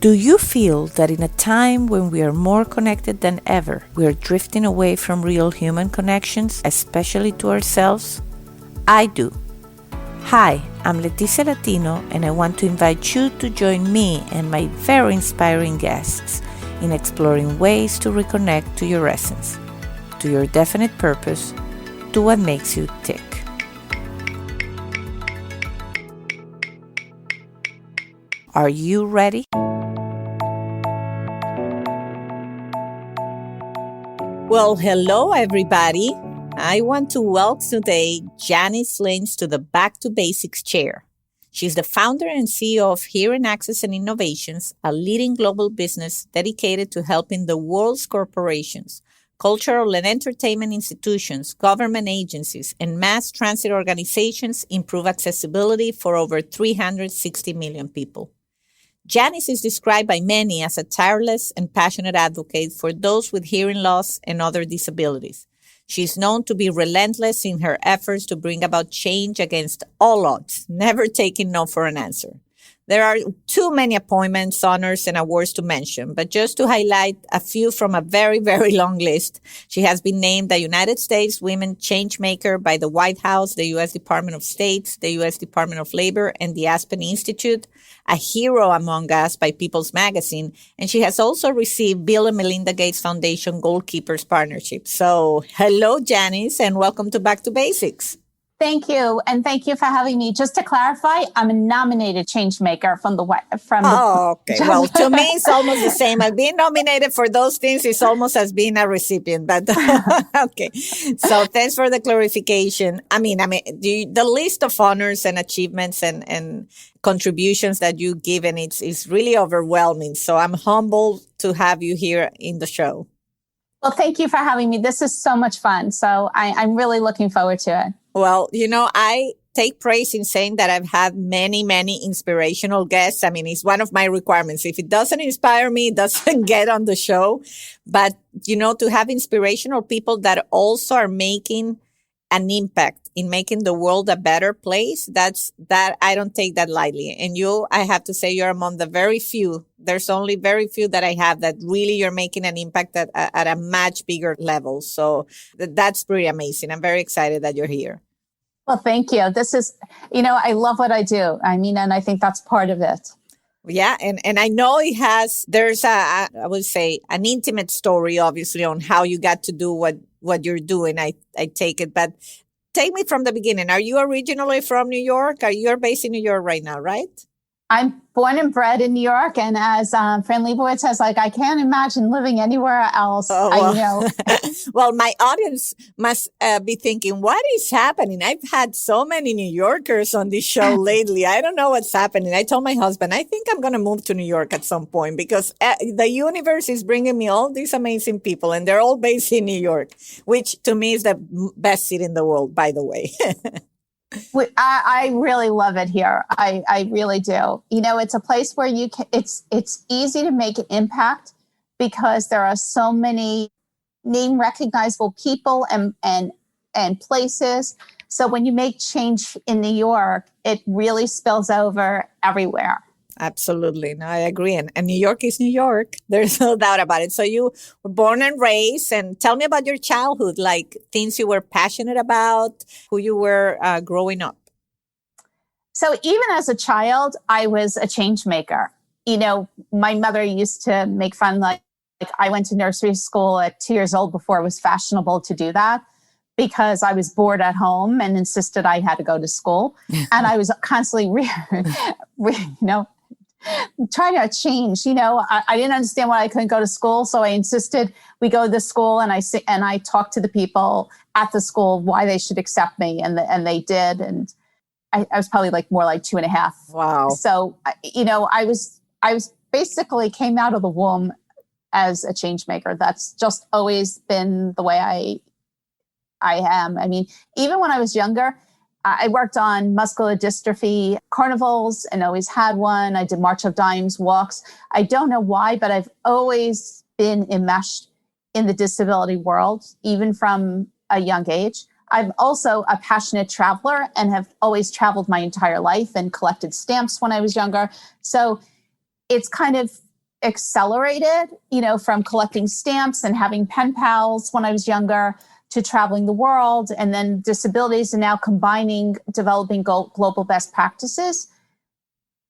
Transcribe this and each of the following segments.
Do you feel that in a time when we are more connected than ever, we are drifting away from real human connections, especially to ourselves? I do. Hi, I'm Leticia Latino, and I want to invite you to join me and my very inspiring guests in exploring ways to reconnect to your essence, to your definite purpose, to what makes you tick. Are you ready? Well, hello, everybody. I want to welcome today Janice Lintz to the Back to Basics chair. She's the founder and CEO of Hearing Access and Innovations, a leading global business dedicated to helping the world's corporations, cultural and entertainment institutions, government agencies, and mass transit organizations improve accessibility for over 360 million people. Janice is described by many as a tireless and passionate advocate for those with hearing loss and other disabilities. She is known to be relentless in her efforts to bring about change against all odds, never taking no for an answer. There are too many appointments, honors, and awards to mention, but just to highlight a few from a very, very long list, she has been named the United States Women Changemaker by the White House, the U.S. Department of State, the U.S. Department of Labor, and the Aspen Institute, a hero among us by People's Magazine, and she has also received Bill and Melinda Gates Foundation Goalkeepers Partnership. So, hello, Janice, and welcome to Back to Basics. Thank you. And thank you for having me. Just to clarify, I'm a nominated Changemaker from the. Okay. Well, to me, it's almost the same. As being nominated for those things is almost as being a recipient, but okay. So thanks for the clarification. The list of honors and achievements and contributions that you give, and it's really overwhelming. So I'm humbled to have you here in the show. Well, thank you for having me. This is so much fun. So I'm really looking forward to it. Well, I take praise in saying that I've had many, many inspirational guests. It's one of my requirements. If it doesn't inspire me, it doesn't get on the show. But, to have inspirational people that also are making an impact in making the world a better place, that I don't take that lightly. And I have to say, you're among the very few. There's only very few that I have that really you're making an impact at a much bigger level. So that's pretty amazing. I'm very excited that you're here. Well, thank you. This is, I love what I do. And I think that's part of it. Yeah. And I know there's I would say an intimate story, obviously, on how you got to do what you're doing. I take it, but take me from the beginning. Are you originally from New York? You're based in New York right now, right? I'm born and bred in New York. And as Fran Lebowitz says, I can't imagine living anywhere else. Oh, well. Well, my audience must be thinking, what is happening? I've had so many New Yorkers on this show lately. I don't know what's happening. I told my husband, I think I'm going to move to New York at some point because the universe is bringing me all these amazing people and they're all based in New York, which to me is the best city in the world, by the way. I really love it here. I really do. It's a place where it's easy to make an impact because there are so many name recognizable people and places. So when you make change in New York, it really spills over everywhere. Absolutely. No, I agree. And New York is New York. There's no doubt about it. So you were born and raised, and tell me about your childhood, like things you were passionate about, who you were growing up. So even as a child, I was a change maker. My mother used to make fun, like I went to nursery school at 2 years old before it was fashionable to do that because I was bored at home and insisted I had to go to school. And I was constantly trying to change, I didn't understand why I couldn't go to school. So I insisted we go to the school and I talked to the people at the school why they should accept me. And they did. And I was probably more like 2.5. Wow. So, I was basically came out of the womb as a change maker. That's just always been the way I am. Even when I was younger, I worked on muscular dystrophy carnivals and always had one. I did March of Dimes walks. I don't know why, but I've always been enmeshed in the disability world, even from a young age. I'm also a passionate traveler and have always traveled my entire life and collected stamps when I was younger. So it's kind of accelerated, from collecting stamps and having pen pals when I was younger to traveling the world, and then disabilities, and now combining developing global best practices.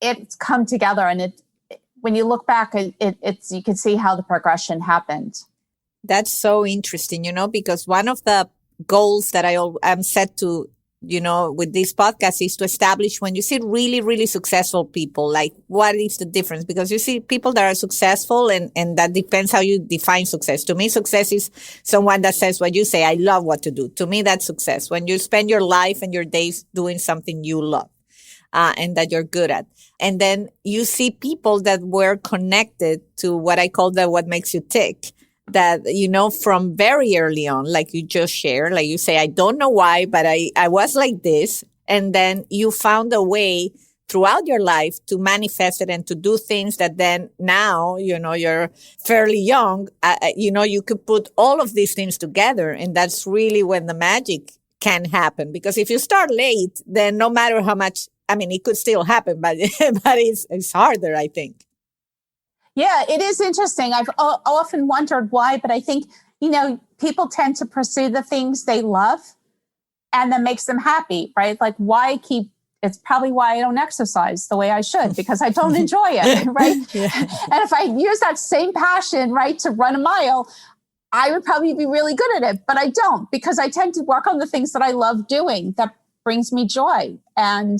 It's come together, and when you look back, it's you can see how the progression happened. That's so interesting, because one of the goals that I'm set to, with this podcast is to establish, when you see really, really successful people, like what is the difference? Because you see people that are successful, and that depends how you define success. To me, success is someone that says what you say, I love what to do. To me, that's success. When you spend your life and your days doing something you love. And that you're good at. And then you see people that were connected to what I call what makes you tick, that, from very early on, like you just shared, like you say, I don't know why, but I was like this. And then you found a way throughout your life to manifest it and to do things that then now, you're fairly young, you could put all of these things together. And that's really when the magic can happen. Because if you start late, then no matter how much, it could still happen, but it's harder, I think. Yeah, it is interesting. I've often wondered why, but I think, people tend to pursue the things they love and that makes them happy, right? Like it's probably why I don't exercise the way I should, because I don't enjoy it, right? Yeah. And if I use that same passion, right, to run a mile, I would probably be really good at it, but I don't, because I tend to work on the things that I love doing that brings me joy. And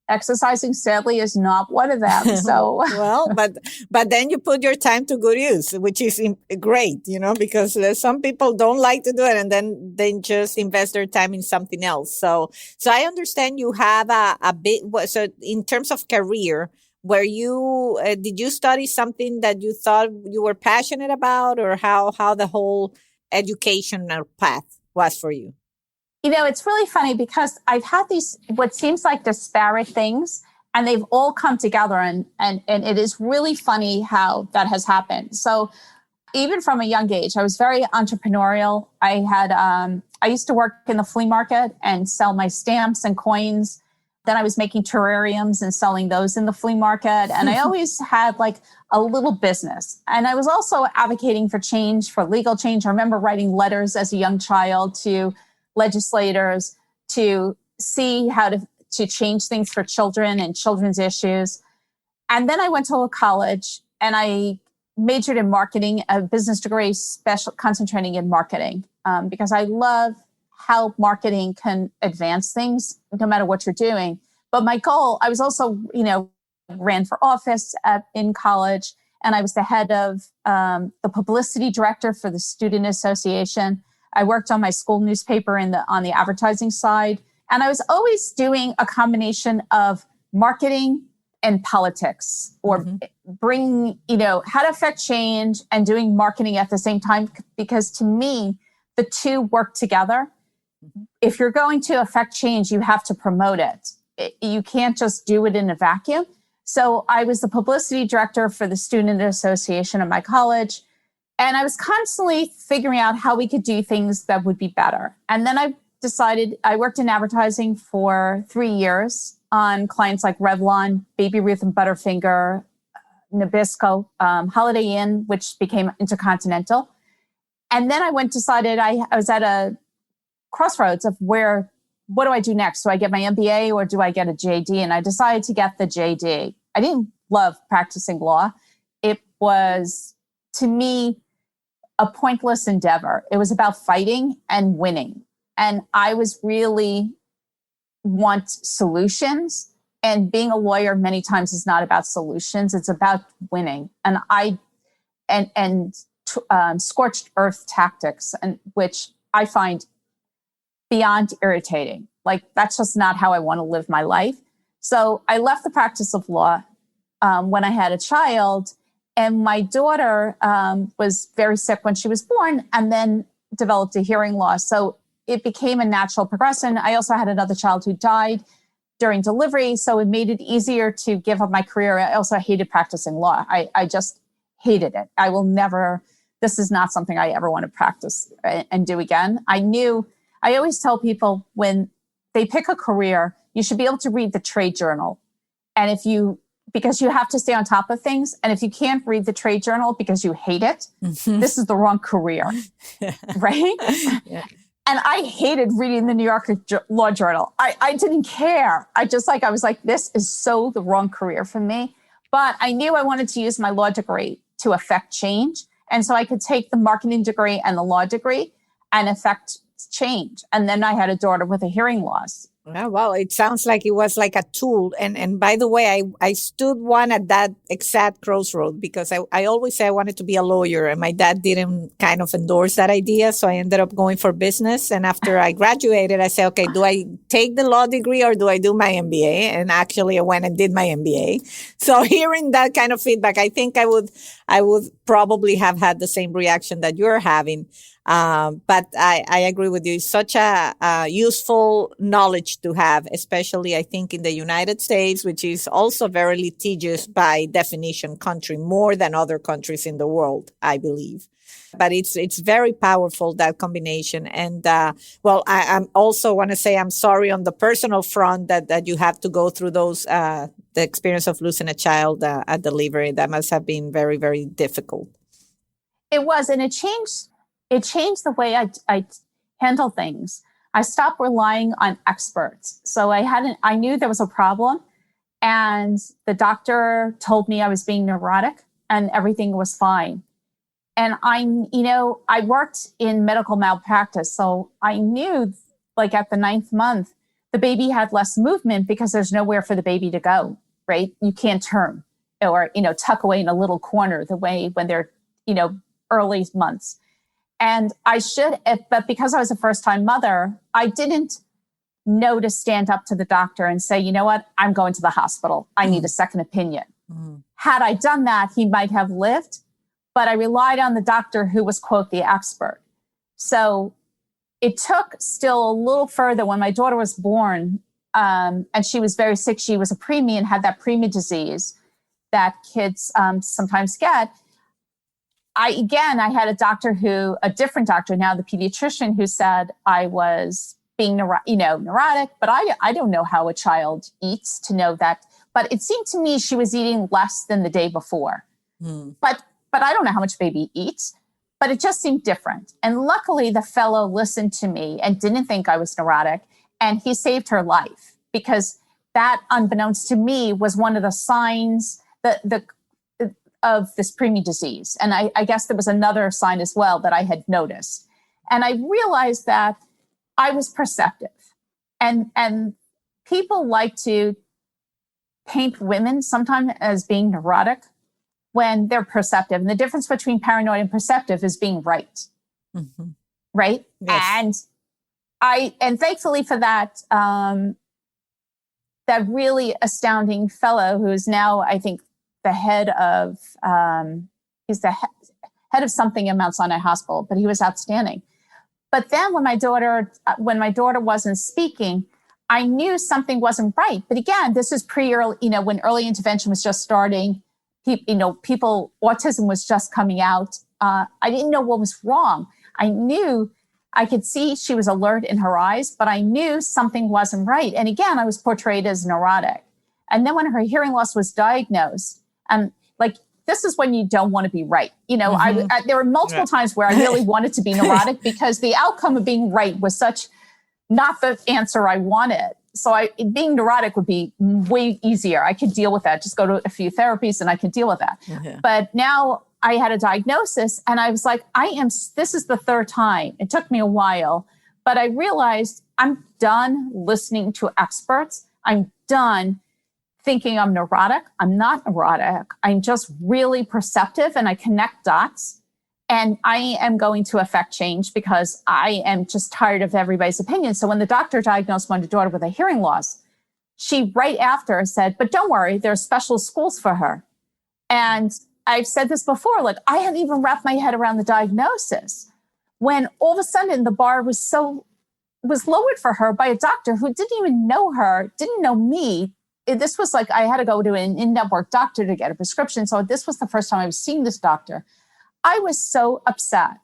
exercising, sadly, is not one of them. So, well, but then you put your time to good use, which is great, because some people don't like to do it, and then they just invest their time in something else. So I understand you have a bit. So in terms of career, were you did you study something that you thought you were passionate about, or how the whole educational path was for you? It's really funny because I've had these, what seems like disparate things, and they've all come together. And it is really funny how that has happened. So even from a young age, I was very entrepreneurial. I used to work in the flea market and sell my stamps and coins. Then I was making terrariums and selling those in the flea market. And I always had like a little business. And I was also advocating for change, for legal change. I remember writing letters as a young child to legislators to see how to change things for children and children's issues. And then I went to a college and I majored in marketing, a business degree concentrating in marketing, because I love how marketing can advance things no matter what you're doing. But my goal, I was also, ran for office in college, and I was the head of the publicity director for the student association. I worked on my school newspaper on the advertising side. And I was always doing a combination of marketing and politics, or bring, how to affect change and doing marketing at the same time. Because to me, the two work together. If you're going to affect change, you have to promote it. You can't just do it in a vacuum. So I was the publicity director for the student association at my college. And I was constantly figuring out how we could do things that would be better. And then I decided, I worked in advertising for 3 years on clients like Revlon, Baby Ruth and Butterfinger, Nabisco, Holiday Inn, which became Intercontinental. And then I decided I was at a crossroads of what do I do next? Do I get my MBA or do I get a JD? And I decided to get the JD. I didn't love practicing law. It was, to me, a pointless endeavor. It was about fighting and winning. And I was really want solutions. And being a lawyer many times is not about solutions. It's about winning. And scorched earth tactics, and which I find beyond irritating. Like, that's just not how I want to live my life. So I left the practice of law when I had a child, and my daughter was very sick when she was born, and then developed a hearing loss. So it became a natural progression. I also had another child who died during delivery, so it made it easier to give up my career. I also hated practicing law. I just hated it. I will never, this is not something I ever want to practice and do again. I always tell people, when they pick a career, you should be able to read the trade journal. And if you because you have to stay on top of things. And if you can't read the trade journal because you hate it, this is the wrong career, right? Yeah. And I hated reading the New York Law Journal. I didn't care. I was like, this is so the wrong career for me. But I knew I wanted to use my law degree to affect change. And so I could take the marketing degree and the law degree and affect change. And then I had a daughter with a hearing loss. Yeah, well, it sounds like it was like a tool. And by the way, I stood one at that exact crossroad because I always say I wanted to be a lawyer, and my dad didn't kind of endorse that idea. So I ended up going for business. And after I graduated, I said, okay, do I take the law degree or do I do my MBA? And actually I went and did my MBA. So hearing that kind of feedback, I think I would probably have had the same reaction that you're having. But I agree with you. It's such a useful knowledge to have, especially I think in the United States, which is also very litigious by definition country, more than other countries in the world, I believe. But it's very powerful, that combination. And, I'm also want to say I'm sorry on the personal front that you have to go through those, the experience of losing a child at delivery. That must have been very, very difficult. It was, and it changed the way I handle things. I stopped relying on experts. So I knew there was a problem, and the doctor told me I was being neurotic and everything was fine. And I worked in medical malpractice. So I knew, like, at the 9th month, the baby had less movement because there's nowhere for the baby to go, right? You can't turn or, tuck away in a little corner the way when they're, early months. And but because I was a first-time mother, I didn't know to stand up to the doctor and say, you know what, I'm going to the hospital. I need a second opinion. Had I done that, he might have lived, but I relied on the doctor who was, quote, the expert. So it took still a little further when my daughter was born, and she was very sick. She was a preemie and had that preemie disease that kids sometimes get. I had a different doctor now, the pediatrician, who said I was being neurotic, but I don't know how a child eats to know that. But it seemed to me she was eating less than the day before. But I don't know how much baby eats, but it just seemed different. And luckily the fellow listened to me and didn't think I was neurotic, and he saved her life, because that, unbeknownst to me, was one of the signs of this preemie disease. And I guess there was another sign as well that I had noticed. And I realized that I was perceptive. And people like to paint women sometimes as being neurotic when they're perceptive. And the difference between paranoid and perceptive is being right. Right? Yes. And thankfully for that, that really astounding fellow who is now, I think, the head of, he's the head of something in Mount Sinai Hospital, but he was outstanding. But then when my daughter wasn't speaking, I knew something wasn't right. But again, this is pre-early, when early intervention was just starting, autism was just coming out. I didn't know what was wrong. I could see she was alert in her eyes, but I knew something wasn't right. And again, I was portrayed as neurotic. And then when her hearing loss was diagnosed, this is when you don't want to be right. There were multiple times where I really wanted to be neurotic because the outcome of being right was such not the answer I wanted. So being neurotic would be way easier. I could deal with that. Just go to a few therapies and I could deal with that. But now I had a diagnosis and I was like, this is the 3rd time. It took me a while, but I realized I'm done listening to experts. I'm done thinking I'm neurotic. I'm not neurotic. I'm just really perceptive and I connect dots, and I am going to affect change because I am just tired of everybody's opinion. So when the doctor diagnosed my daughter with a hearing loss, she right after said, but don't worry, there are special schools for her. And I've said this before, I hadn't even wrapped my head around the diagnosis when all of a sudden the bar was lowered for her by a doctor who didn't even know her, didn't know me. This was I had to go to an in-network doctor to get a prescription. So this was the first time I was seeing this doctor. I was so upset.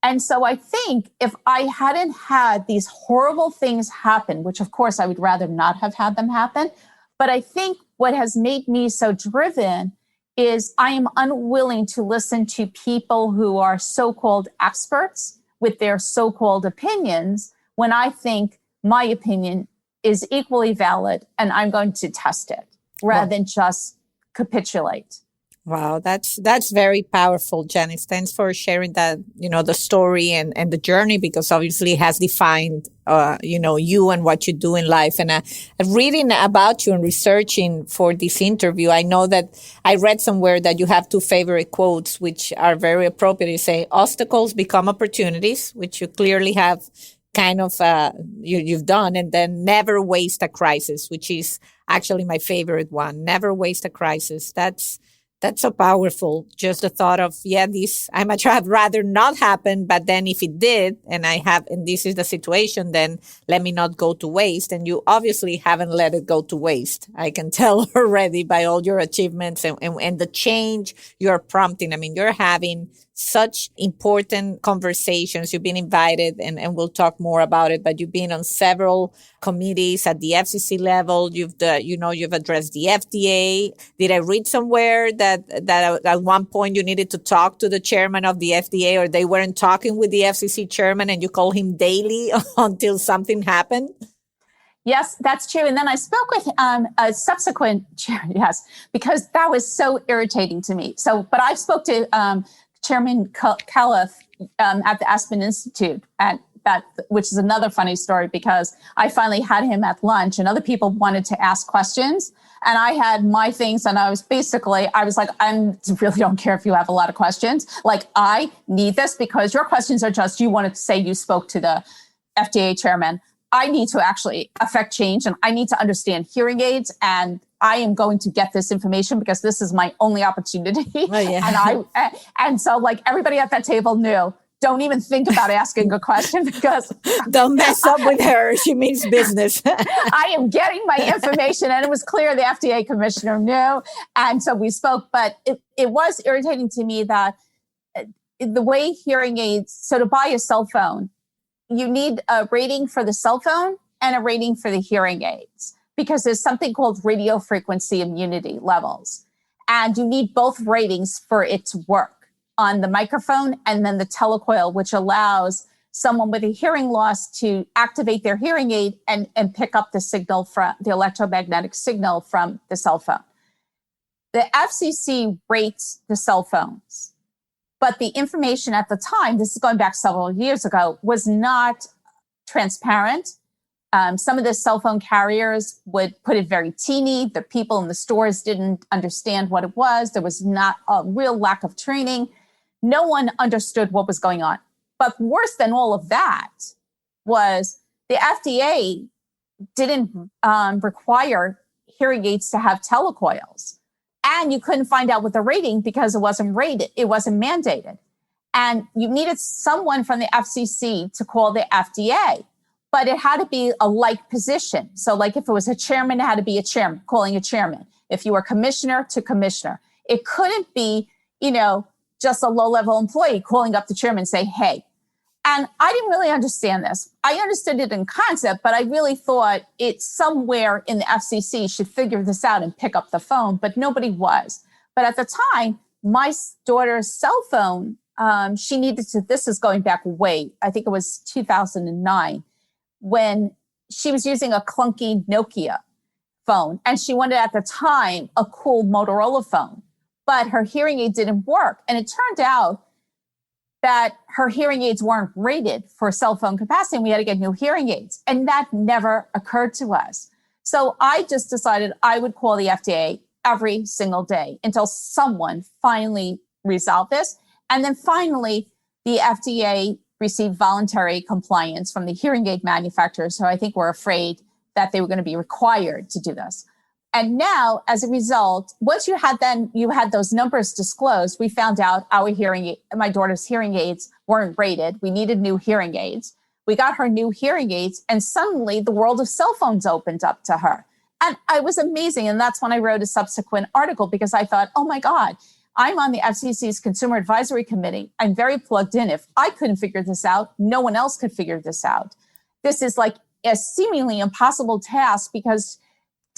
And so I think if I hadn't had these horrible things happen, which of course I would rather not have had them happen, But I think what has made me so driven is I am unwilling to listen to people who are so-called experts with their so-called opinions when I think my opinion is equally valid and I'm going to test it rather than just capitulate. Wow, that's very powerful, Janice. Thanks for sharing that, the story and the journey, because obviously it has defined, you and what you do in life. And reading about you and researching for this interview, I know that I read somewhere that you have two favorite quotes, which are very appropriate. You say, obstacles become opportunities, which you clearly have kind of, you've done. And then never waste a crisis, which is actually my favorite one. Never waste a crisis. That's so powerful. Just the thought of, this, I much have rather not happen, but then if it did, and this is the situation, then let me not go to waste. And you obviously haven't let it go to waste. I can tell already by all your achievements and the change you're prompting. I mean, you're having such important conversations. You've been invited, and we'll talk more about it, but you've been on several committees at the FCC level. You've addressed the FDA. Did I read somewhere that at one point you needed to talk to the chairman of the FDA, or they weren't talking with the FCC chairman and you call him daily until something happened? Yes, that's true. And then I spoke with a subsequent chair, yes, because that was so irritating to me. But I spoke to Chairman Califf at the Aspen Institute, which is another funny story, because I finally had him at lunch and other people wanted to ask questions. And I had my things, and I was like, I really don't care if you have a lot of questions. Like, I need this because your questions are just, you wanted to say you spoke to the FDA chairman. I need to actually affect change, and I need to understand hearing aids, and I am going to get this information because this is my only opportunity. Oh, yeah. And so like everybody at that table knew, don't even think about asking a question because don't mess up with her. She means business. I am getting my information, and it was clear the FDA commissioner knew. And so we spoke, but it was irritating to me that the way hearing aids, so to buy a cell phone, you need a rating for the cell phone and a rating for the hearing aids, because there's something called radio frequency immunity levels. And you need both ratings for it to work on the microphone and then the telecoil, which allows someone with a hearing loss to activate their hearing aid and pick up the signal from the electromagnetic signal from the cell phone. The FCC rates the cell phones, but the information at the time, this is going back several years ago, was not transparent. Some of the cell phone carriers would put it very teeny. The people in the stores didn't understand what it was. There was not a real lack of training. No one understood what was going on. But worse than all of that was the FDA didn't require hearing aids to have telecoils. And you couldn't find out what the rating because it wasn't rated. It wasn't mandated. And you needed someone from the FCC to call the FDA. But it had to be a like position. So like if it was a chairman, it had to be a chairman, calling a chairman. If you were commissioner to commissioner, it couldn't be, just a low-level employee calling up the chairman and say, hey. And I didn't really understand this. I understood it in concept, but I really thought it somewhere in the FCC should figure this out and pick up the phone, but nobody was. But at the time, my daughter's cell phone, she needed to, this is going back way, I think it was 2009, when she was using a clunky Nokia phone. And she wanted at the time a cool Motorola phone, but her hearing aid didn't work. And it turned out that her hearing aids weren't rated for cell phone capacity, and we had to get new hearing aids. And that never occurred to us. So I just decided I would call the FDA every single day until someone finally resolved this. And then finally, the FDA received voluntary compliance from the hearing aid manufacturers, who I think were afraid that they were going to be required to do this. And now, as a result, once you had those numbers disclosed, we found out my daughter's hearing aids weren't rated. We needed new hearing aids. We got her new hearing aids, and suddenly the world of cell phones opened up to her. And it was amazing. And that's when I wrote a subsequent article, because I thought, oh my God, I'm on the FCC's Consumer Advisory Committee. I'm very plugged in. If I couldn't figure this out, no one else could figure this out. This is like a seemingly impossible task, because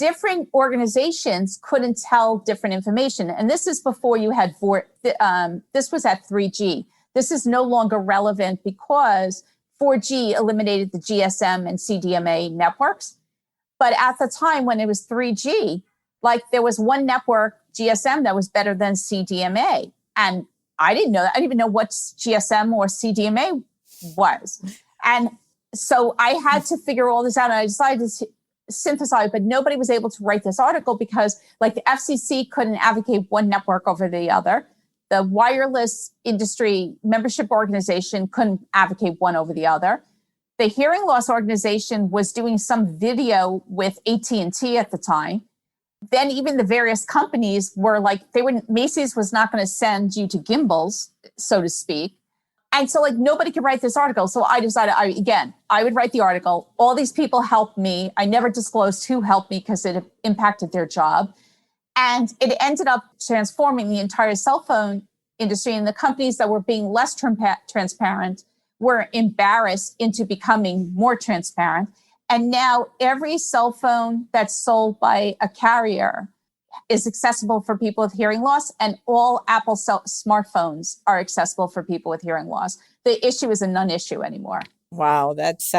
different organizations couldn't tell different information. And this is before you had this was at 3G. This is no longer relevant because 4G eliminated the GSM and CDMA networks. But at the time when it was 3G, like there was one network, GSM, that was better than CDMA. And I didn't know that. I didn't even know what GSM or CDMA was. And so I had to figure all this out. And I decided to synthesize, but nobody was able to write this article because like the FCC couldn't advocate one network over the other. The wireless industry membership organization couldn't advocate one over the other. The hearing loss organization was doing some video with AT&T at the time. Then even the various companies were like, Macy's was not going to send you to gimbals, so to speak. And so like nobody could write this article. So I decided, I would write the article. All these people helped me. I never disclosed who helped me because it impacted their job. And it ended up transforming the entire cell phone industry, and the companies that were being less transparent were embarrassed into becoming more transparent. And now every cell phone that's sold by a carrier is accessible for people with hearing loss, and all Apple smartphones are accessible for people with hearing loss. The issue is a non-issue anymore. Wow, that's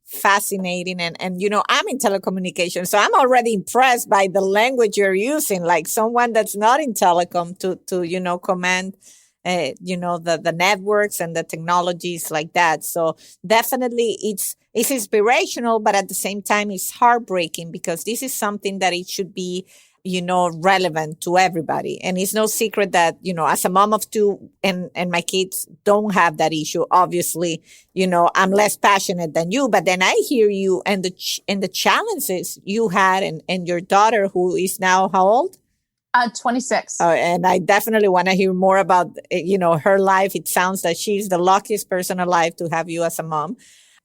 fascinating. And, you know, I'm in telecommunications, so I'm already impressed by the language you're using, like someone that's not in telecom to you know, command, you know, the networks and the technologies like that. So definitely it's inspirational, but at the same time, it's heartbreaking because this is something that it should be, you know, relevant to everybody. And it's no secret that, you know, as a mom of two and my kids don't have that issue. Obviously, you know, I'm less passionate than you, but then I hear you and the challenges you had and your daughter, who is now how old? 26. And I definitely want to hear more about, you know, her life. It sounds that she's the luckiest person alive to have you as a mom.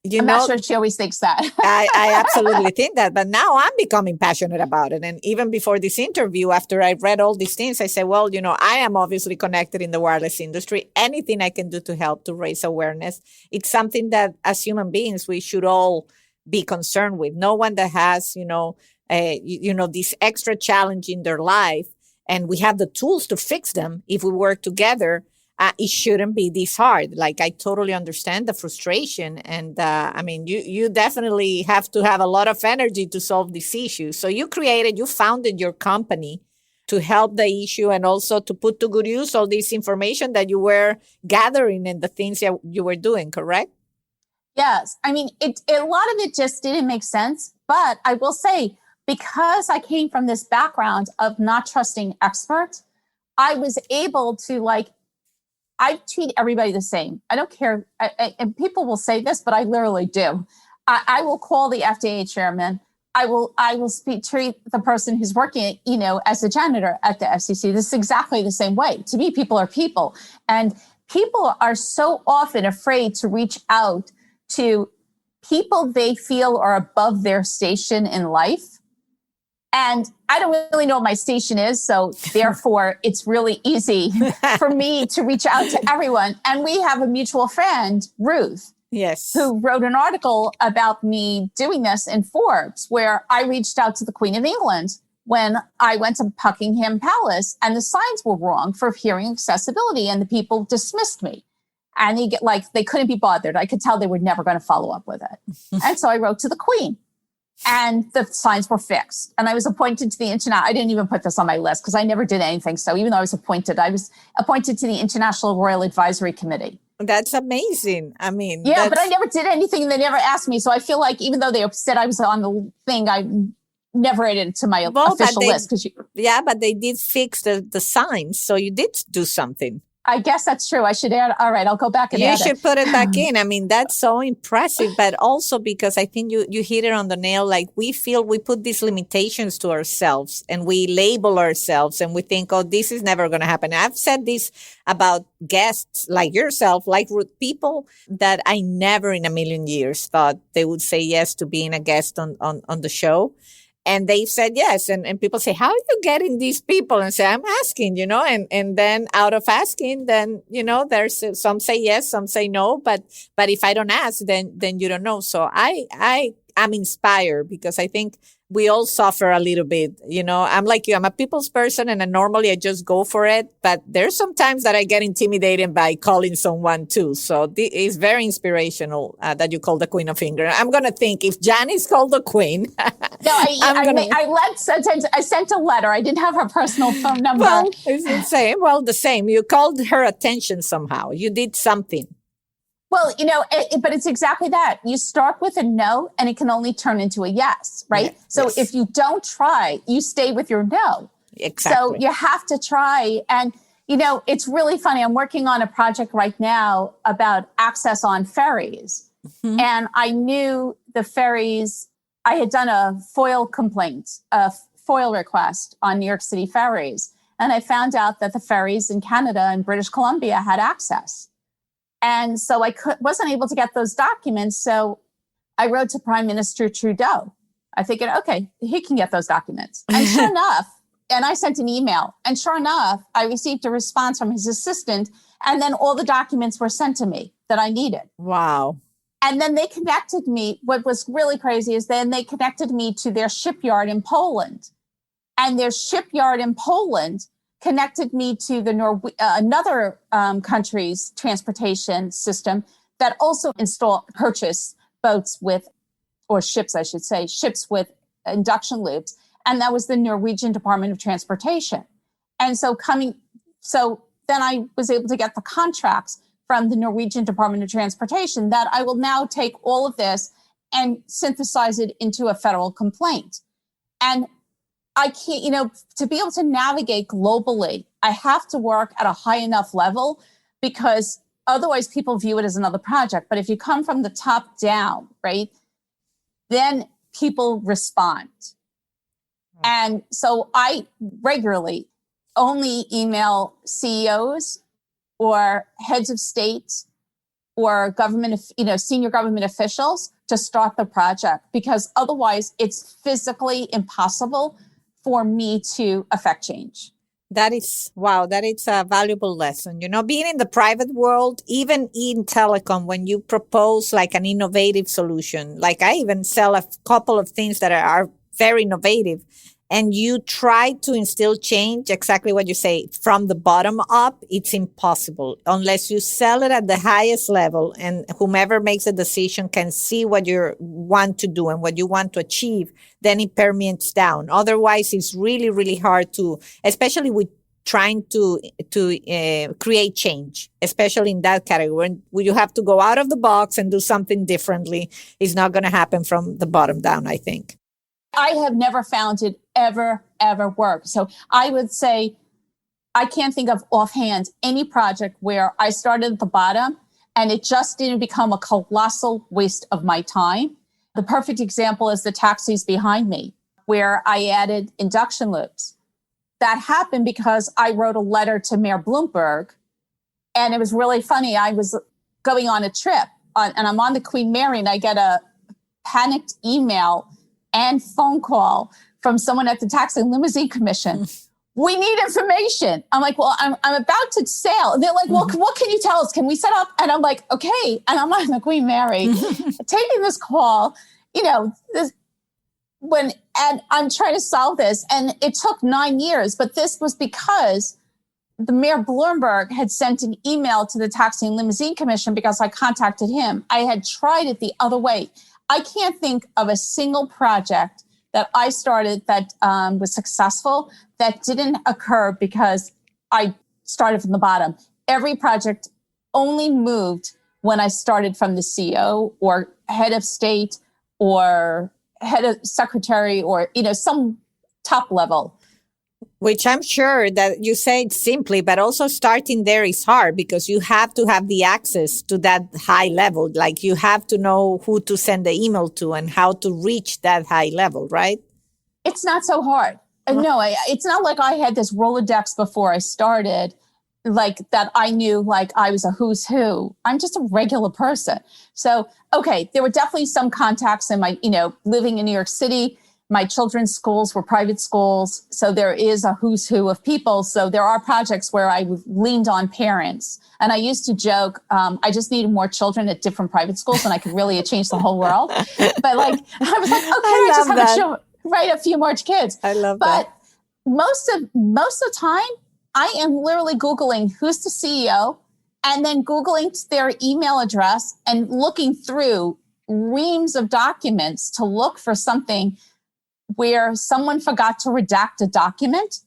I'm not sure she always thinks that. I absolutely think that. But now I'm becoming passionate about it. And even before this interview, after I read all these things, I said, well, you know, I am obviously connected in the wireless industry. Anything I can do to help to raise awareness. It's something that as human beings, we should all be concerned with. No one that has, you know, this extra challenge in their life, and we have the tools to fix them if we work together. It shouldn't be this hard. Like, I totally understand the frustration. And I mean, you definitely have to have a lot of energy to solve this issue. So you founded your company to help the issue and also to put to good use all this information that you were gathering and the things that you were doing, correct? Yes. I mean, a lot of it just didn't make sense. But I will say, because I came from this background of not trusting experts, I was able to I treat everybody the same. I don't care. And people will say this, but I literally do. I will call the FDA chairman. I will treat the person who's working, you know, as a janitor at the FCC. This is exactly the same way. To me, people are people. And people are so often afraid to reach out to people they feel are above their station in life. And I don't really know what my station is. So therefore, it's really easy for me to reach out to everyone. And we have a mutual friend, Ruth, yes, who wrote an article about me doing this in Forbes, where I reached out to the Queen of England when I went to Buckingham Palace and the signs were wrong for hearing accessibility. And the people dismissed me. And they couldn't be bothered. I could tell they were never going to follow up with it. And so I wrote to the Queen. And the signs were fixed. And I was appointed to the I didn't even put this on my list because I never did anything. So even though I was appointed to the International Royal Advisory Committee. That's amazing. I mean, yeah, but I never did anything. They never asked me. So I feel like even though they said I was on the thing, I never added it to my official list. Yeah, but they did fix the signs. So you did do something. I guess that's true. I should add. All right, I'll go back and add it. You should put it back in. I mean, that's so impressive, but also because I think you hit it on the nail. Like, we feel we put these limitations to ourselves and we label ourselves and we think, oh, this is never going to happen. I've said this about guests like yourself, like people that I never in a million years thought they would say yes to being a guest on the show. And they said yes. And people say, how are you getting these people? And say, I'm asking, you know, and then out of asking, then, you know, there's some say yes, some say no. But if I don't ask, then you don't know. So I'm inspired because I think we all suffer a little bit. I'm like you, I'm a people's person and normally I just go for it. But there's some times that I get intimidated by calling someone too. So it's very inspirational that you call the Queen of Finger. I'm going to think if Janice called the Queen. No, I sent a letter. I didn't have her personal phone number. Well, it's the same. Well, the same. You called her attention somehow. You did something. Well, but it's exactly that. You start with a no and it can only turn into a yes, right? Yeah, so yes. If you don't try, you stay with your no. Exactly. So you have to try. And, it's really funny. I'm working on a project right now about access on ferries. Mm-hmm. And I knew the ferries, I had done a FOIL request on New York City ferries. And I found out that the ferries in Canada and British Columbia had access. And so I wasn't able to get those documents. So I wrote to Prime Minister Trudeau. I figured, okay, he can get those documents. And sure enough, and I sent an email. And sure enough, I received a response from his assistant. And then all the documents were sent to me that I needed. Wow. And then they connected me. What was really crazy is then they connected me to their shipyard in Poland. And their shipyard in Poland connected me to the another country's transportation system that also purchase boats with, or ships, I should say, ships with induction loops. And that was the Norwegian Department of Transportation. And so then I was able to get the contracts from the Norwegian Department of Transportation that I will now take all of this and synthesize it into a federal complaint. And I can't, to be able to navigate globally, I have to work at a high enough level because otherwise people view it as another project. But if you come from the top down, right, then people respond. And so I regularly only email CEOs or heads of state or government, senior government officials to start the project, because otherwise it's physically impossible for me to affect change. That is a valuable lesson. Being in the private world, even in telecom, when you propose like an innovative solution, like I even sell a couple of things that are very innovative, and you try to instill change, exactly what you say, from the bottom up, it's impossible unless you sell it at the highest level and whomever makes a decision can see what you want to do and what you want to achieve, then it permeates down. Otherwise, it's really, really hard to, especially with trying to create change, especially in that category. When you have to go out of the box and do something differently, it's not going to happen from the bottom down, I think. I have never found it ever work. So I would say I can't think of offhand any project where I started at the bottom and it just didn't become a colossal waste of my time. The perfect example is the taxis behind me, where I added induction loops. That happened because I wrote a letter to Mayor Bloomberg, and it was really funny. I was going on a trip and I'm on the Queen Mary and I get a panicked email and phone call from someone at the Taxi and Limousine Commission. We need information. I'm like, well, I'm about to sail. And they're like, well, what can you tell us? Can we set up? And I'm like, okay. And I'm on the Queen Mary taking this call, and I'm trying to solve this. And it took 9 years, but this was because the Mayor Bloomberg had sent an email to the Taxi and Limousine Commission because I contacted him. I had tried it the other way. I can't think of a single project that I started that was successful that didn't occur because I started from the bottom. Every project only moved when I started from the CEO or head of state or head of secretary or, some top level. Which I'm sure that you say it simply, but also starting there is hard because you have to have the access to that high level. Like you have to know who to send the email to and how to reach that high level, right? It's not so hard. No, it's not like I had this Rolodex before I started, like that I knew like I was a who's who. I'm just a regular person. So, okay, there were definitely some contacts in my, living in New York City. My children's schools were private schools. So there is a who's who of people. So there are projects where I leaned on parents. And I used to joke, I just needed more children at different private schools and I could really change the whole world. But like, I was like, okay, I just have a show. right, a few more kids. I love but that. most of the time, I am literally Googling who's the CEO and then Googling their email address and looking through reams of documents to look for something where someone forgot to redact a document,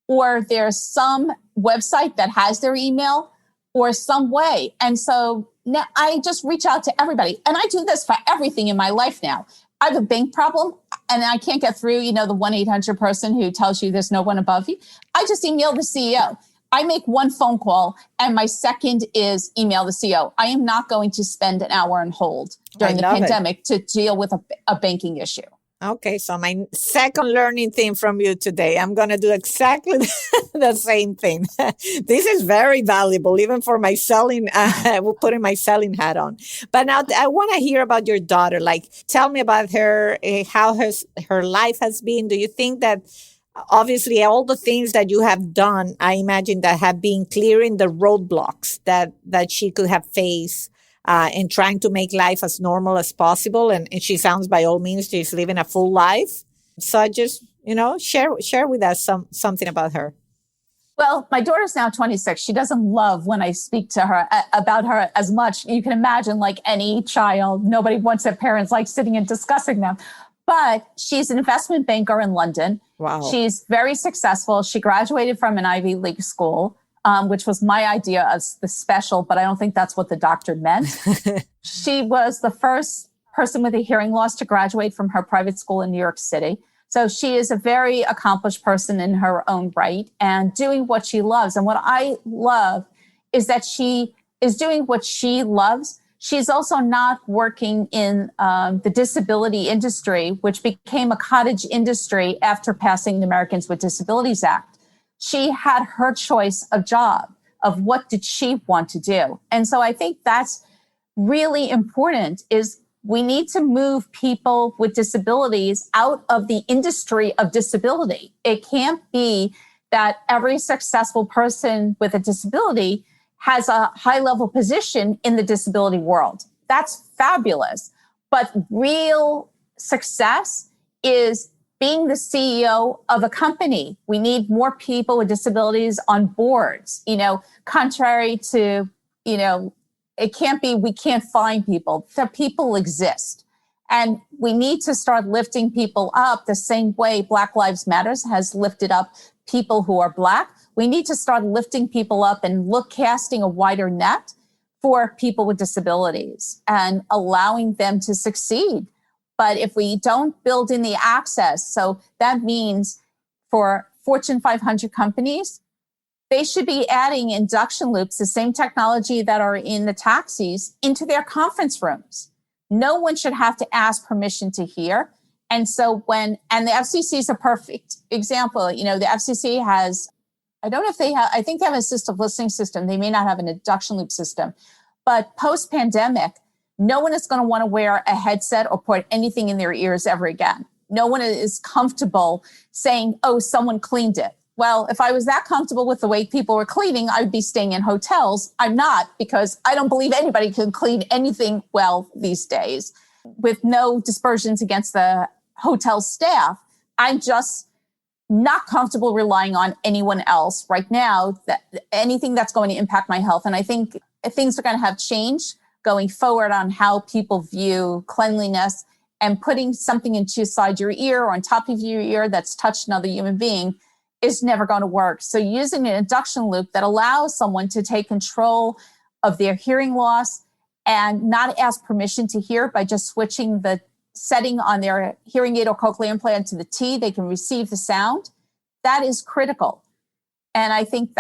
or there's some website that has their email or some way. And so now I just reach out to everybody. And I do this for everything in my life now. I have a bank problem and I can't get through, the 1-800 person who tells you there's no one above you. I just email the CEO. I make one phone call and my second is email the CEO. I am not going to spend an hour on hold during the pandemic to deal with a banking issue. Okay, so my second learning thing from you today, I'm going to do exactly the same thing. This is very valuable, even for my selling, putting my selling hat on. But now I want to hear about your daughter. Like, tell me about her, how her life has been. Do you think that obviously all the things that you have done, I imagine that have been clearing the roadblocks that she could have faced and trying to make life as normal as possible. And she sounds, by all means, she's living a full life. So I just, share with us something about her. Well, my daughter's now 26. She doesn't love when I speak to her about her as much. You can imagine, like any child, nobody wants their parents like sitting and discussing them. But she's an investment banker in London. Wow. She's very successful. She graduated from an Ivy League school. Which was my idea of the special, but I don't think that's what the doctor meant. She was the first person with a hearing loss to graduate from her private school in New York City. So she is a very accomplished person in her own right and doing what she loves. And what I love is that she is doing what she loves. She's also not working in the disability industry, which became a cottage industry after passing the Americans with Disabilities Act. She had her choice of job, of what did she want to do. And so I think that's really important, is we need to move people with disabilities out of the industry of disability. It can't be that every successful person with a disability has a high-level position in the disability world. That's fabulous. But real success is being the CEO of a company. We need more people with disabilities on boards, contrary to, it can't be, we can't find people. The people exist. And we need to start lifting people up the same way Black Lives Matters has lifted up people who are Black. We need to start lifting people up and casting a wider net for people with disabilities and allowing them to succeed. But if we don't build in the access, so that means for Fortune 500 companies, they should be adding induction loops, the same technology that are in the taxis, into their conference rooms. No one should have to ask permission to hear. And so the FCC is a perfect example. The FCC has, I don't know if they have, I think they have an assistive listening system. They may not have an induction loop system. But post-pandemic, no one is going to want to wear a headset or put anything in their ears ever again. No one is comfortable saying, oh, someone cleaned it. Well, if I was that comfortable with the way people were cleaning, I would be staying in hotels. I'm not, because I don't believe anybody can clean anything well these days. With no dispersions against the hotel staff, I'm just not comfortable relying on anyone else right now, that anything that's going to impact my health. And I think things are going to have changed going forward on how people view cleanliness, and putting something inside your ear or on top of your ear that's touched another human being is never going to work. So using an induction loop that allows someone to take control of their hearing loss and not ask permission to hear by just switching the setting on their hearing aid or cochlear implant to the T, they can receive the sound. That is critical. And I think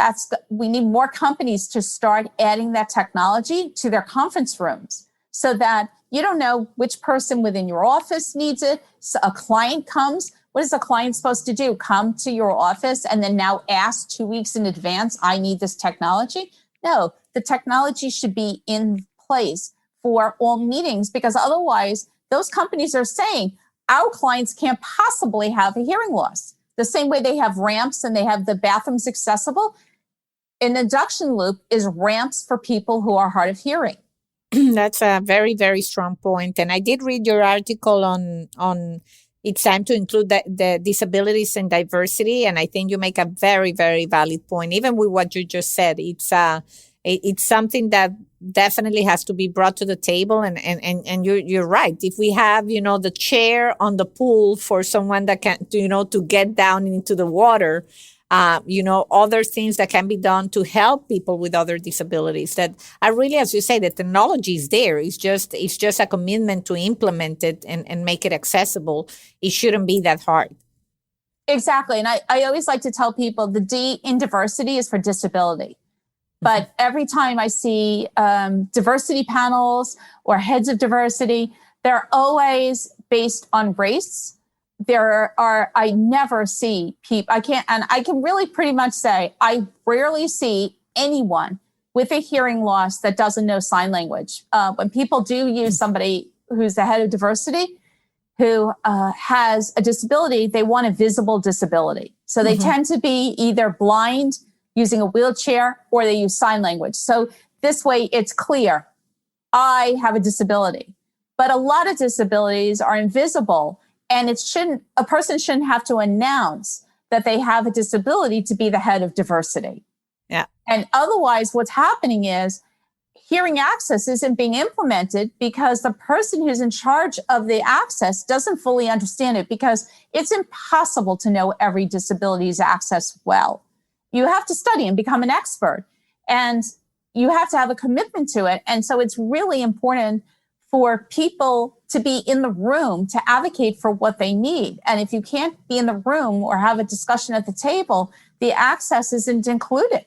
we need more companies to start adding that technology to their conference rooms so that you don't know which person within your office needs it. So a client comes. What is a client supposed to do? Come to your office and then now ask 2 weeks in advance, I need this technology? No, the technology should be in place for all meetings, because otherwise those companies are saying our clients can't possibly have a hearing loss. The same way they have ramps and they have the bathrooms accessible, an induction loop is ramps for people who are hard of hearing. That's a very, very strong point. And I did read your article on it's time to include the disabilities and diversity. And I think you make a very, very valid point. Even with what you just said, it's something that definitely has to be brought to the table. And you're right. If we have, the chair on the pool for someone that can, to get down into the water, other things that can be done to help people with other disabilities that are really, as you say, the technology is there. It's just a commitment to implement it and make it accessible. It shouldn't be that hard. Exactly. And I always like to tell people the D in diversity is for disability. But every time I see diversity panels or heads of diversity, they're always based on race. I never see people, I can really pretty much say, I rarely see anyone with a hearing loss that doesn't know sign language. When people do use somebody who's the head of diversity, who has a disability, they want a visible disability. So they tend to be either blind, using a wheelchair, or they use sign language. So this way it's clear, I have a disability. But a lot of disabilities are invisible, and a person shouldn't have to announce that they have a disability to be the head of diversity. Yeah. And otherwise what's happening is hearing access isn't being implemented because the person who's in charge of the access doesn't fully understand it, because it's impossible to know every disability's access well. You have to study and become an expert, and you have to have a commitment to it. And so it's really important for people to be in the room to advocate for what they need. And if you can't be in the room or have a discussion at the table, the access isn't included.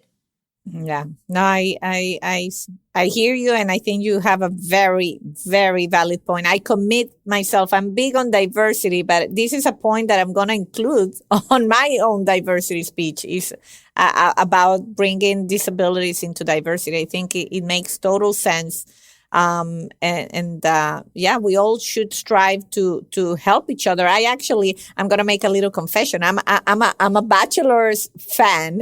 Yeah, no, I hear you, and I think you have a very, very valid point. I commit myself. I'm big on diversity, but this is a point that I'm going to include on my own diversity speech is about bringing disabilities into diversity. I think it makes total sense. Yeah, we all should strive to help each other. I'm going to make a little confession. I'm a Bachelor's fan.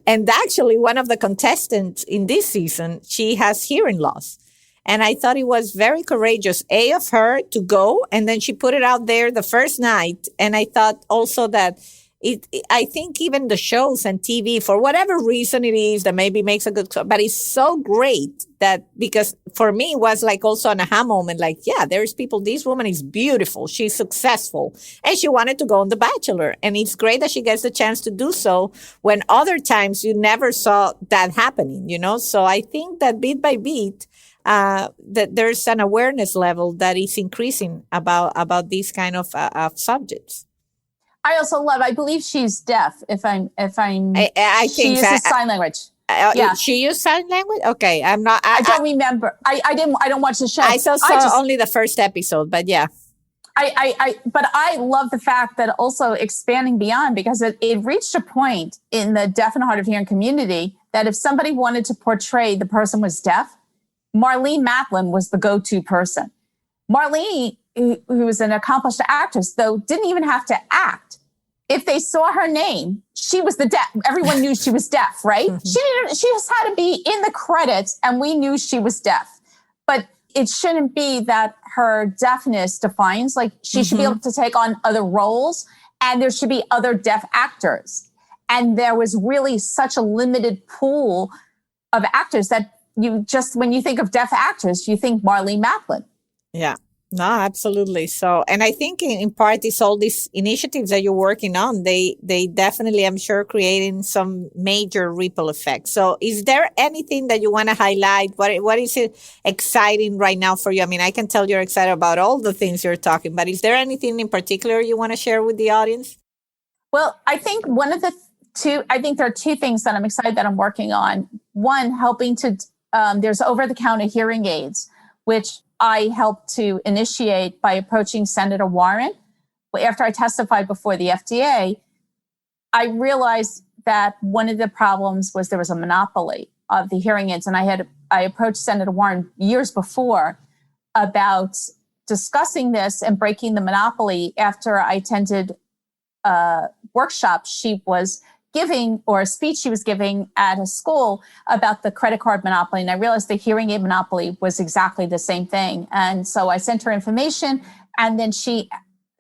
And actually one of the contestants in this season, she has hearing loss. And I thought it was very courageous, of her to go. And then she put it out there the first night. And I thought also that I think even the shows and TV, for whatever reason it is that maybe makes a good, but it's so great that, because for me it was like also an aha moment, like, yeah, there's people, this woman is beautiful, she's successful, and she wanted to go on The Bachelor. And it's great that she gets the chance to do so when other times you never saw that happening, So I think that bit by bit, that there's an awareness level that is increasing about these kind of subjects. I also I believe she's deaf. I think she uses sign language. Yeah. She used sign language? Okay. I'm not. I don't remember. I don't watch the show. I saw only the first episode, but yeah. But I love the fact that also expanding beyond, because it reached a point in the deaf and hard of hearing community that if somebody wanted to portray the person was deaf, Marlene Matlin was the go-to person. Marlene, who was an accomplished actress, though, didn't even have to act. If they saw her name, she was the deaf. Everyone knew she was deaf, right? She just had to be in the credits and we knew she was deaf. But it shouldn't be that her deafness defines, like she should be able to take on other roles, and there should be other deaf actors. And there was really such a limited pool of actors that when you think of deaf actors, you think Marlene Matlin. Yeah. No, absolutely. So, and I think in part it's all these initiatives that you're working on. They definitely, I'm sure, creating some major ripple effects. So is there anything that you want to highlight? What is it exciting right now for you? I mean, I can tell you're excited about all the things you're talking, but is there anything in particular you want to share with the audience? Well, I think there are two things that I'm excited that I'm working on. One, helping to, there's over-the-counter hearing aids, which I helped to initiate by approaching Senator Warren. After I testified before the FDA, I realized that one of the problems was there was a monopoly of the hearing aids. And I approached Senator Warren years before about discussing this and breaking the monopoly after I attended a workshop she was giving, or a speech she was giving at a school about the credit card monopoly. And I realized the hearing aid monopoly was exactly the same thing. And so I sent her information, and then she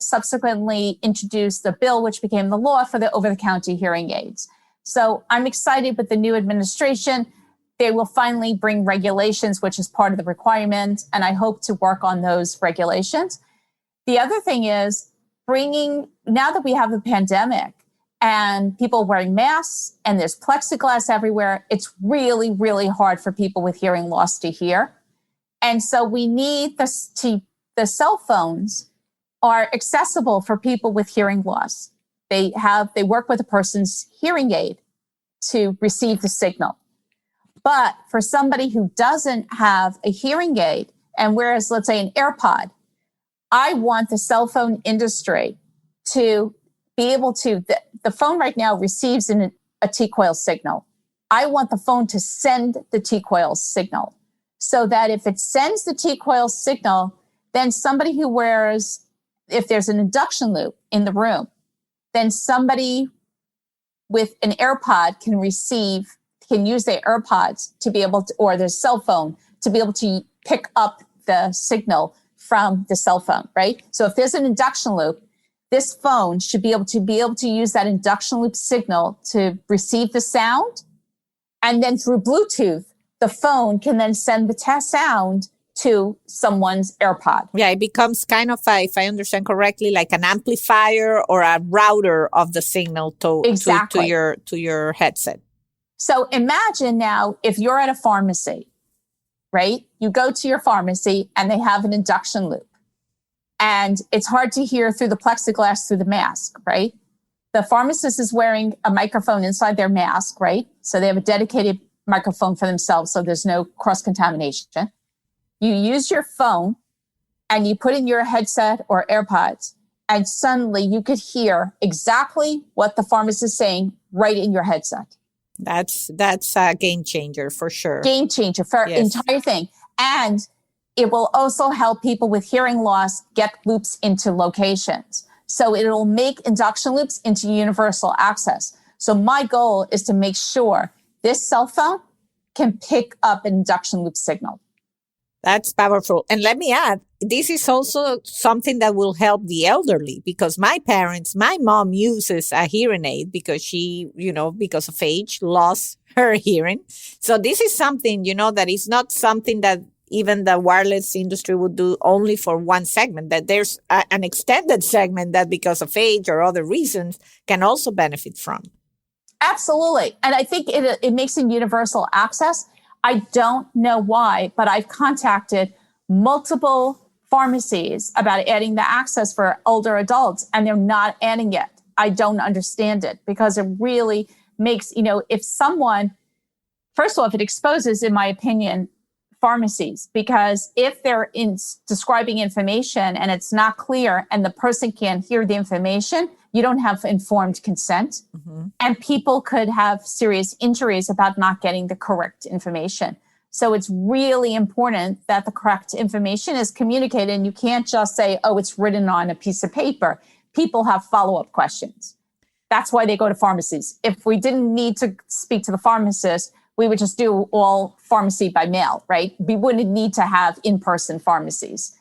subsequently introduced the bill, which became the law for the over-the-counter hearing aids. So I'm excited with the new administration. They will finally bring regulations, which is part of the requirement, and I hope to work on those regulations. The other thing is now that we have the pandemic and people wearing masks and there's plexiglass everywhere, it's really, really hard for people with hearing loss to hear. And so we need the cell phones are accessible for people with hearing loss. They work with a person's hearing aid to receive the signal. But for somebody who doesn't have a hearing aid and wears, let's say, an AirPod, I want the cell phone industry to be able to, the phone right now receives a T-coil signal. I want the phone to send the T-coil signal so that if it sends the T-coil signal, then somebody who wears, if there's an induction loop in the room, then somebody with an AirPod can use their AirPods to be able to, or their cell phone to be able to pick up the signal from the cell phone, right? So if there's an induction loop, this phone should be able to use that induction loop signal to receive the sound. And then through Bluetooth, the phone can then send the sound to someone's AirPod. Yeah, it becomes kind of, if I understand correctly, like an amplifier or a router of the signal to your headset. So imagine now if you're at a pharmacy, right? You go to your pharmacy and they have an induction loop. And it's hard to hear through the plexiglass through the mask, right? The pharmacist is wearing a microphone inside their mask, right? So they have a dedicated microphone for themselves, so there's no cross-contamination. You use your phone and you put in your headset or AirPods, and suddenly you could hear exactly what the pharmacist is saying right in your headset. That's a game changer for sure. Game changer for entire thing. And it will also help people with hearing loss get loops into locations. So it'll make induction loops into universal access. So my goal is to make sure this cell phone can pick up an induction loop signal. That's powerful. And let me add, this is also something that will help the elderly because my mom uses a hearing aid because she, because of age, lost her hearing. So this is something, that is not something that even the wireless industry would do only for one segment, that there's an extended segment that because of age or other reasons can also benefit from. Absolutely. And I think it makes it universal access. I don't know why, but I've contacted multiple pharmacies about adding the access for older adults, and they're not adding it. I don't understand it because it really makes, if someone, first of all, if it exposes, in my opinion, pharmacies, because if they're describing information and it's not clear and the person can't hear the information, you don't have informed consent. Mm-hmm. And people could have serious injuries about not getting the correct information. So it's really important that the correct information is communicated. And you can't just say, oh, it's written on a piece of paper. People have follow-up questions. That's why they go to pharmacies. If we didn't need to speak to the pharmacist, we would just do all pharmacy by mail, right? We wouldn't need to have in-person pharmacies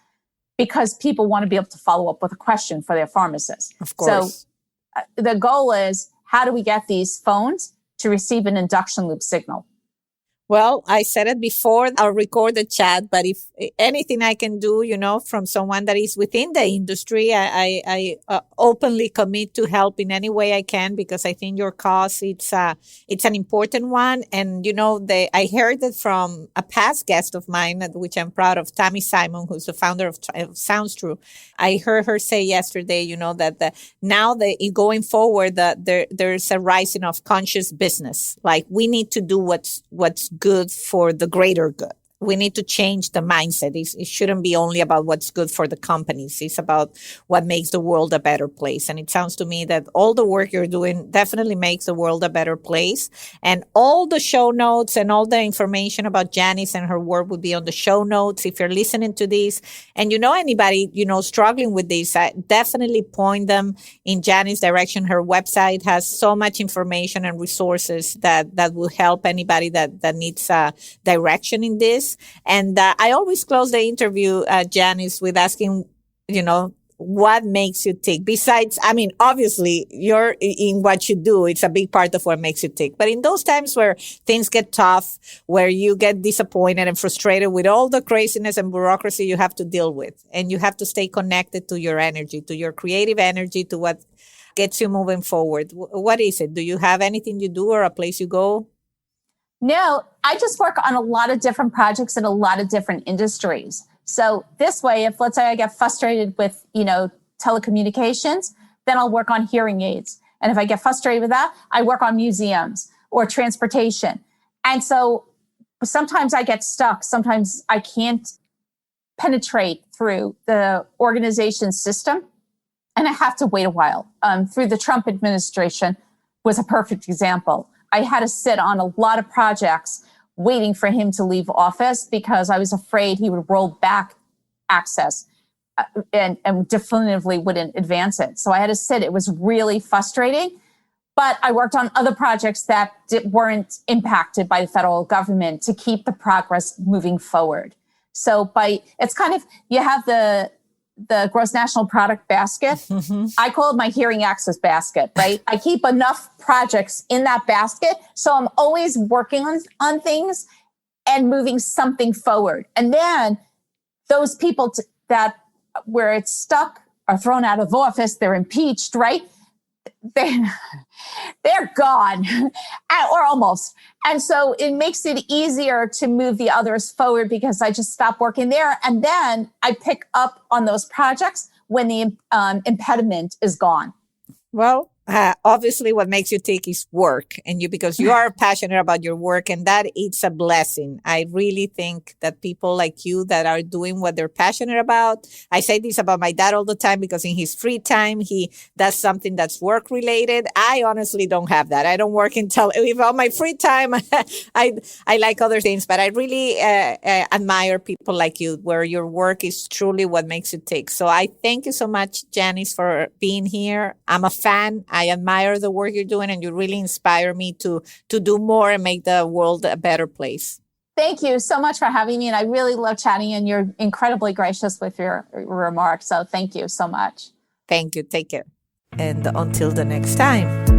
because people want to be able to follow up with a question for their pharmacist. Of course. So the goal is, how do we get these phones to receive an induction loop signal? Well, I said it before, I'll record the chat, but if anything I can do, from someone that is within the industry, I openly commit to help in any way I can because I think your cause, it's an important one. And, I heard it from a past guest of mine, which I'm proud of, Tammy Simon, who's the founder of Sounds True. I heard her say yesterday, that now going forward, there's a rising of conscious business. Like we need to do what's good for the greater good. We need to change the mindset. It shouldn't be only about what's good for the companies. It's about what makes the world a better place. And it sounds to me that all the work you're doing definitely makes the world a better place. And all the show notes and all the information about Janice and her work will be on the show notes. If you're listening to this and anybody, struggling with this, I definitely point them in Janice's direction. Her website has so much information and resources that will help anybody that needs direction in this. And I always close the interview, Janice, with asking, what makes you tick? Besides, I mean, obviously you're in what you do. It's a big part of what makes you tick. But in those times where things get tough, where you get disappointed and frustrated with all the craziness and bureaucracy you have to deal with, and you have to stay connected to your energy, to your creative energy, to what gets you moving forward. What is it? Do you have anything you do or a place you go? No, I just work on a lot of different projects in a lot of different industries. So this way, if let's say I get frustrated with, telecommunications, then I'll work on hearing aids. And if I get frustrated with that, I work on museums or transportation. And so sometimes I get stuck. Sometimes I can't penetrate through the organization system. And I have to wait a while. Through the Trump administration was a perfect example. I had to sit on a lot of projects waiting for him to leave office because I was afraid he would roll back access and definitively wouldn't advance it. So I had to sit. It was really frustrating. But I worked on other projects that weren't impacted by the federal government to keep the progress moving forward. So it's kind of, you have the gross national product basket. Mm-hmm. I call it my hearing access basket, right? I keep enough projects in that basket. So I'm always working on things and moving something forward. And then those people that where it's stuck are thrown out of office, they're impeached, right? They're gone or almost. And so it makes it easier to move the others forward because I just stop working there. And then I pick up on those projects when the impediment is gone. Well, obviously what makes you tick is work, and because you are passionate about your work, and that it's a blessing. I really think that people like you that are doing what they're passionate about. I say this about my dad all the time because in his free time, he does something that's work related. I honestly don't have that. I don't work until on my free time. I like other things, but I really admire people like you where your work is truly what makes you tick. So I thank you so much, Janice, for being here. I'm a fan. I admire the work you're doing, and you really inspire me to do more and make the world a better place. Thank you so much for having me. And I really love chatting, and you're incredibly gracious with your remarks. So thank you so much. Thank you. Take care. And until the next time.